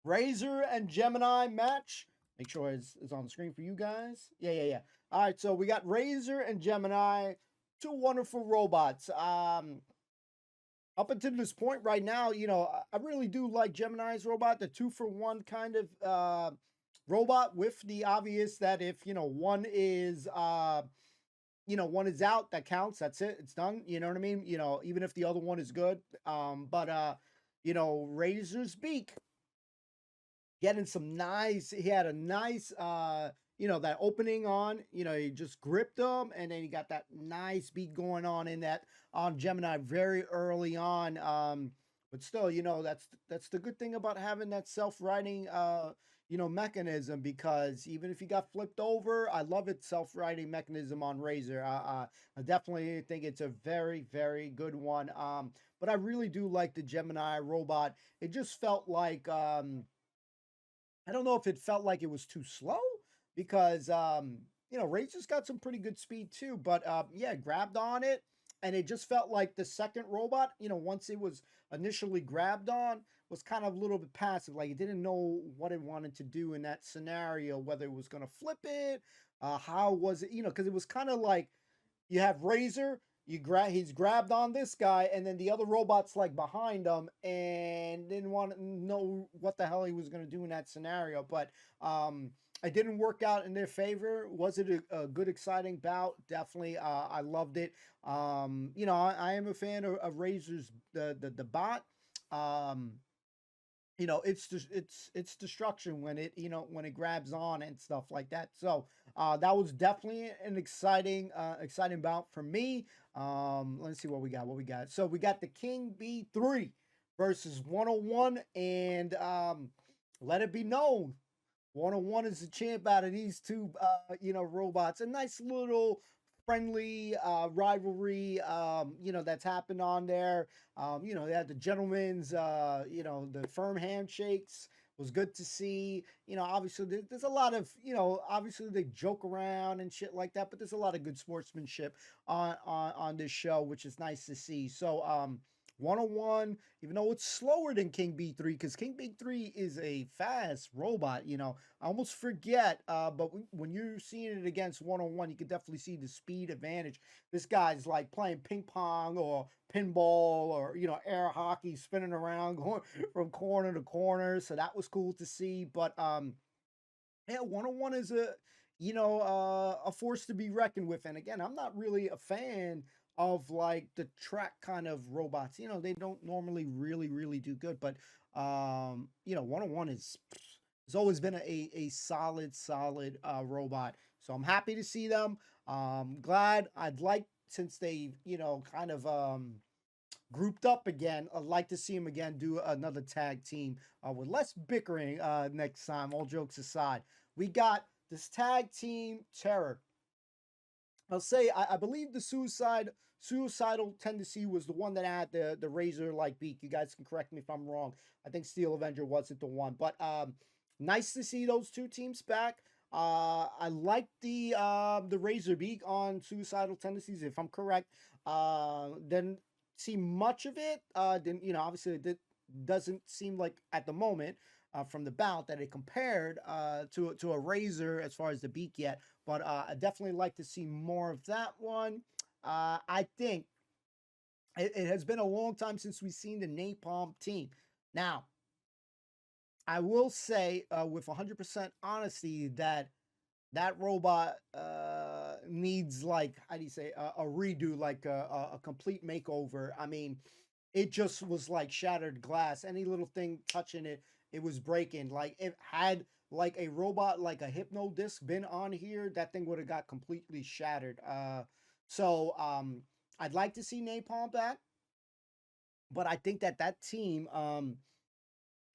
Razor and Gemini match. Make sure it's on the screen for you guys. Yeah. All right, so we got Razor and Gemini, two wonderful robots. up until this point right now, I really do like Gemini's robot, the 2-for-1 kind of robot, with the obvious that if, one is one is out, that counts. That's it. It's done. You know what I mean? Even if the other one is good. Razor's Beak getting some nice, he had a nice that opening on, he just gripped him, and then he got that nice beat going on Gemini very early on. But still, that's the good thing about having that self-riding mechanism, because even if you got flipped over, I love its self-riding mechanism on Razor. I definitely think it's a very, very good one. But I really do like the Gemini robot. It just felt like I don't know if it felt like it was too slow, because Razor's got some pretty good speed too, but yeah, grabbed on it, and it just felt like the second robot, once it was initially grabbed on, was kind of a little bit passive. Like, it didn't know what it wanted to do in that scenario, whether it was going to flip it, how was it, because it was kind of like you have Razor, he's grabbed on this guy, and then the other robot's like behind him and didn't want to know what the hell he was going to do in that scenario. But it didn't work out in their favor. Was it a good, exciting bout? Definitely. I loved it. I am a fan of Razor's the bot. It's destruction when it grabs on and stuff like that. So that was definitely an exciting bout for me. Let's see what we got. So we got the King B3 versus 101, and let it be known, 101 is the champ out of these two robots. A nice little friendly rivalry that's happened on there. They had the gentlemen's the firm handshakes was good to see. Obviously there's a lot of obviously they joke around and shit like that, but there's a lot of good sportsmanship on this show, which is nice to see. So 101, even though it's slower than King B3, because King B3 is a fast robot, I almost forget, but when you're seeing it against 101, you can definitely see the speed advantage. This guy's like playing ping pong or pinball or, air hockey, spinning around, going from corner to corner. So that was cool to see. But, yeah, 101 is a force to be reckoned with. And again, I'm not really a fan of like the track kind of robots. They don't normally really do good, but 101 has always been a solid robot. So I'm happy to see them. Glad. Since they kind of grouped up again, I'd like to see them again do another tag team with less bickering next time. All jokes aside, we got this tag team terror. I'll say I believe the suicidal tendency was the one that had the razor like beak. You guys can correct me if I'm wrong. I think Steel Avenger wasn't the one, but nice to see those two teams back. I like the razor beak on suicidal tendencies, if I'm correct. Didn't see much of it. Then obviously it doesn't seem like at the moment from the bout that it compared to a razor as far as the beak yet. But I definitely like to see more of that one. I think it has been a long time since we've seen the Napalm team. Now, I will say with 100% honesty that robot needs, like, how do you say, a redo, like a complete makeover. I mean, it just was like shattered glass. Any little thing touching it, it was breaking. Like, it had like a robot, like a hypno disc been on here, that thing would have got completely shattered. So I'd like to see Napalm back, but I think that team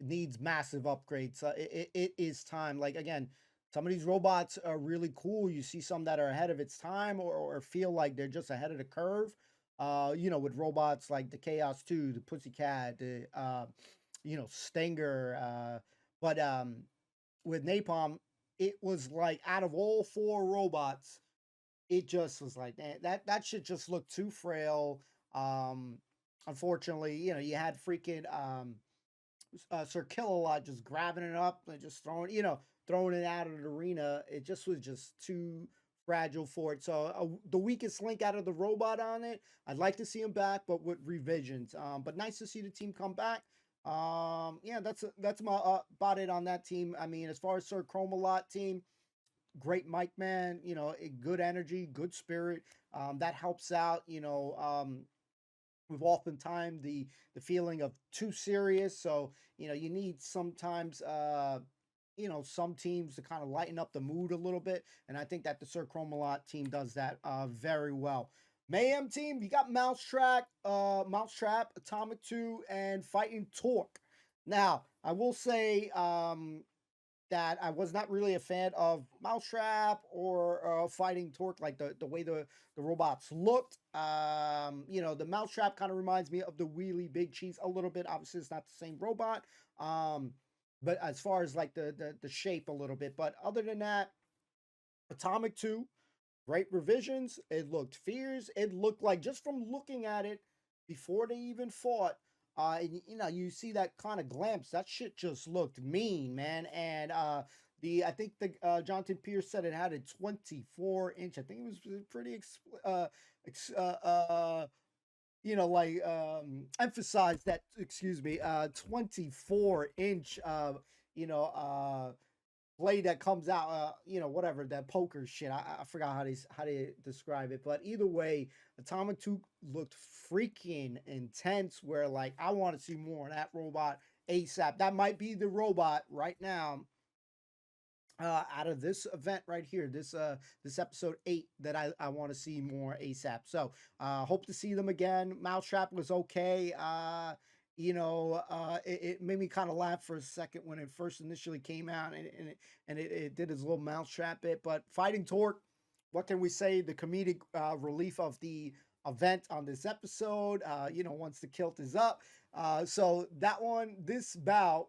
needs massive upgrades. It is time. Like, again, some of these robots are really cool. You see some that are ahead of its time, or feel like they're just ahead of the curve. With robots like the Chaos 2, the Pussycat, the Stinger. But with Napalm, it was like out of all four robots, it just was like that shit just looked too frail. Unfortunately, you had freaking Sir Kill-A-Lot just grabbing it up and just throwing it out of the arena. It just was just too fragile for it. So the weakest link out of the robot on it, I'd like to see him back, but with revisions. But nice to see the team come back. Yeah, that's my about it on that team. I mean, as far as Sir Chromalot team, great mic man, good energy, good spirit. That helps out, with oftentimes the feeling of too serious. So, you need sometimes some teams to kind of lighten up the mood a little bit. And I think that the Sir Chromalot team does that very well. Mayhem team, you got Mousetrap, Atomic 2, and Fighting Torque. Now, I will say that I was not really a fan of Mousetrap or Fighting Torque, like the way the robots looked. The Mousetrap kind of reminds me of the Wheelie Big Cheese a little bit. Obviously, it's not the same robot. But as far as like the shape a little bit. But other than that, Atomic 2, great revisions. It looked fierce. It looked like, just from looking at it before they even fought, and you see that kind of glimpse. That shit just looked mean, man. And I think the Johathan Pierce said it had a 24-inch. I think it was pretty emphasize that, 24-inch blade that comes out, whatever, that poker shit. I forgot how they describe it, but either way, Atomic 2 looked freaking intense, where like I want to see more of that robot ASAP. That might be the robot right now out of this event right here, this episode 8, that I want to see more ASAP. So hope to see them again. Mousetrap was okay. It made me kind of laugh for a second when it first initially came out, and it did his little Mousetrap bit. But Fighting Torque, what can we say? The comedic relief of the event on this episode, once the kilt is up. So that one, this bout,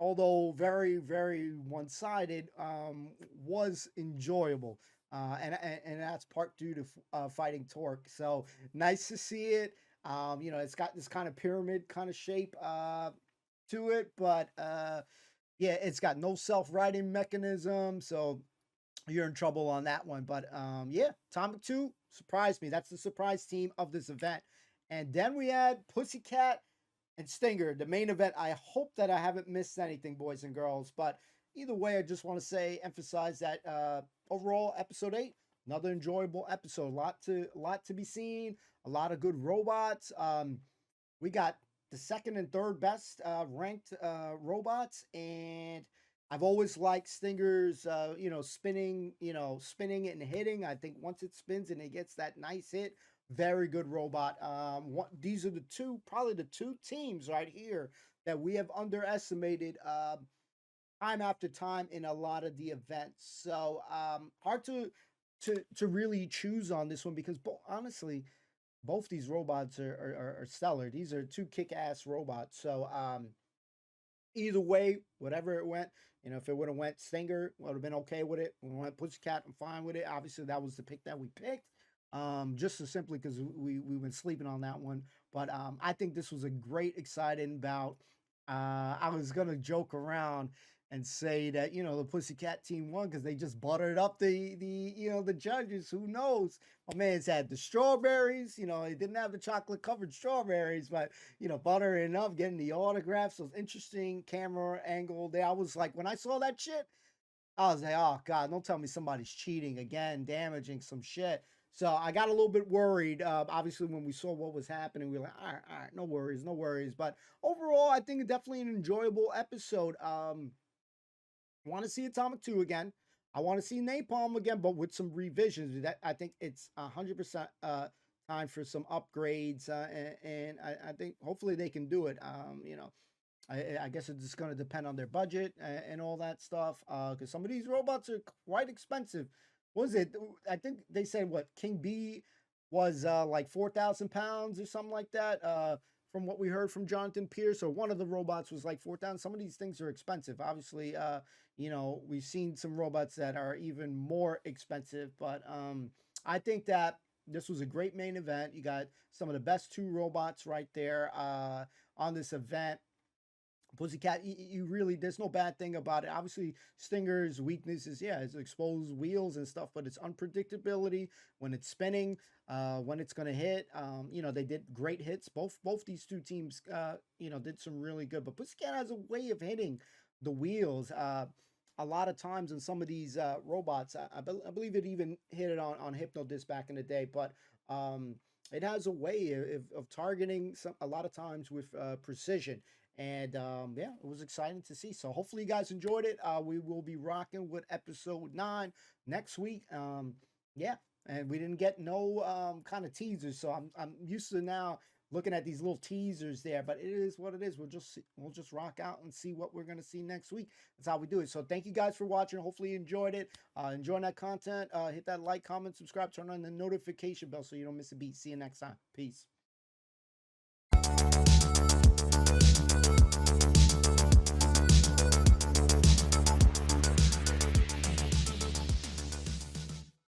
although very, very one-sided, was enjoyable. And that's part due to Fighting Torque. So nice to see it. It's got this kind of pyramid kind of shape to it, but yeah, it's got no self-righting mechanism, so you're in trouble on that one. But yeah, Atomic 2 surprised me. That's the surprise team of this event. And then we had Pussycat and Stinger, the main event. I hope that I haven't missed anything, boys and girls. But either way, I just want to emphasize that overall, episode 8, another enjoyable episode. A lot to be seen. A lot of good robots. We got the second and third best ranked robots, and I've always liked Stinger's, spinning it and hitting. I think once it spins and it gets that nice hit, very good robot. These are probably the two teams right here that we have underestimated time after time in a lot of the events. So hard to really choose on this one, because honestly, both these robots are stellar. These are two kick-ass robots. So either way, whatever it went, if it would have went Stinger, would have been okay with it. When it went Pussycat, I'm fine with it. Obviously, that was the pick that we picked. Just so simply because we've been sleeping on that one. But I think this was a great, exciting bout. I was gonna joke around and say that the Pussycat team won because they just buttered up the judges. Who knows? My man's had the strawberries. He didn't have the chocolate covered strawberries, but buttering up, getting the autographs. Those interesting camera angle there. I was like, when I saw that shit, I was like, oh God, don't tell me somebody's cheating again, damaging some shit. So I got a little bit worried. Obviously, when we saw what was happening, we were like, all right, no worries, no worries. But overall, I think definitely an enjoyable episode. Want to see Atomic 2 again. I want to see Napalm again, but with some revisions. That I think it's 100% time for some upgrades, and I think hopefully they can do it. I guess it's just going to depend on their budget and all that stuff, because some of these robots are quite expensive. What was it? I think they said King B was like 4,000 pounds or something like that. From what we heard from Johathan Pierce, or one of the robots was like 4,000. Some of these things are expensive. Obviously, we've seen some robots that are even more expensive, but I think that this was a great main event. You got some of the best two robots right there on this event. Pussycat, you really, there's no bad thing about it. Obviously, Stinger's weakness is, yeah, it's exposed wheels and stuff, but it's unpredictability when it's spinning, when it's going to hit. You know, they did great hits. Both these two teams, you know, did some really good. But Pussycat has a way of hitting the wheels. A lot of times in some of these robots, I believe it even hit it on Hypnodisc back in the day, but it has a way of targeting a lot of times with precision. And yeah, it was exciting to see. So hopefully you guys enjoyed it. We will be rocking with episode 9 next week. Yeah, and we didn't get no kind of teasers, so I'm used to now looking at these little teasers there. But it is what it is. We'll just rock out and see what we're gonna see next week. That's how we do it. So thank you guys for watching. Hopefully you enjoyed it. Enjoying that content. Hit that like, comment, subscribe, turn on the notification bell so you don't miss a beat. See you next time. Peace.